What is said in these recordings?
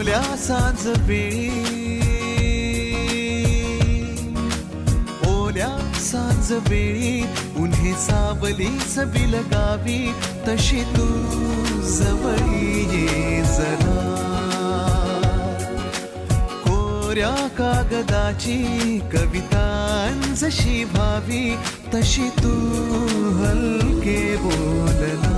ओल्या सांज वेळी, ओल्या सांज वेळी उन्हे सावलीच बिलगावी, तशी तू जवळी ये जरा. कोऱ्या कागदाची कविता जशी भावी, तशी तू हलके बोलना.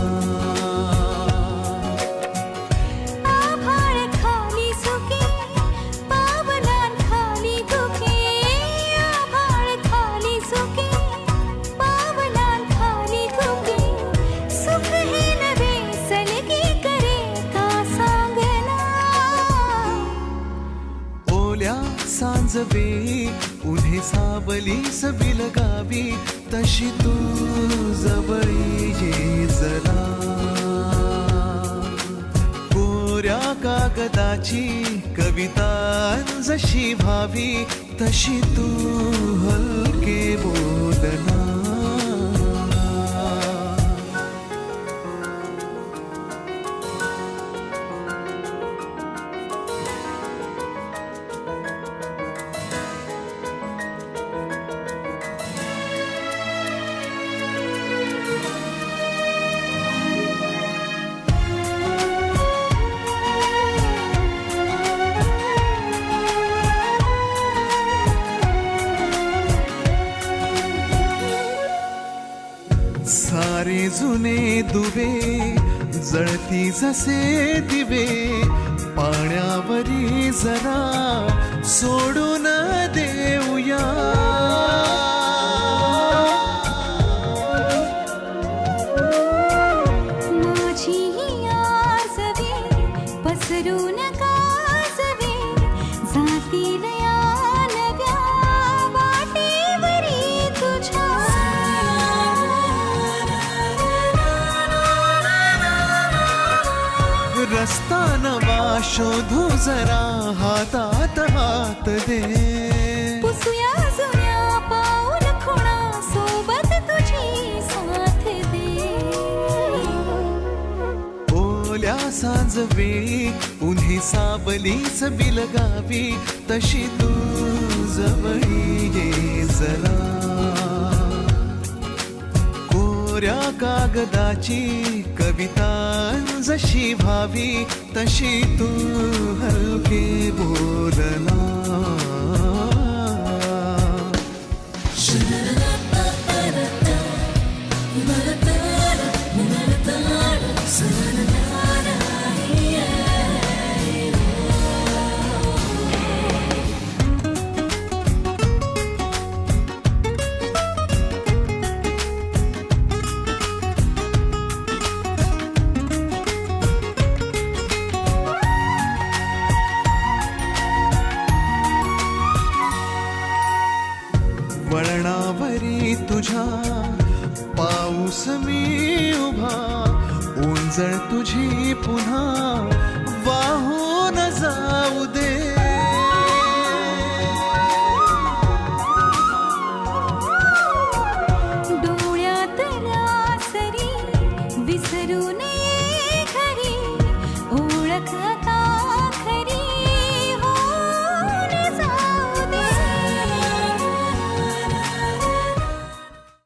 सांज वेळी उन्हे सावलीस बिलगावी, तशी तू जवळी ये जरा. कोऱ्या कागदाची कविता जशी भावी, तशी तू हलके बोलना. सारे जुने दुवे जळती जसे दिवे, पाण्यावरी जरा सोडून देऊया. माझी ही आसवे पसरून काजवे, जातील या नव्या वाटेवरी तुझ्या. रस्ता नवा शोधू जरा, हातात हात दे. पुसूया जुन्या पाऊल खुणा, सोबत तुझी साथ दे. ओल्या सांज वेळी उन्हे सावलीच बिलगावी, तशी तू जवळी ये जरा. कोऱ्या कागदाची कविता जशी भावी, तशी तू हलके बोलना. वळणावरी तुझ्या पाऊस मी उभा, ओंजळ तुझी पुन्हा वाहून जाऊ दे. डोळ्यातल्या सरी विसरून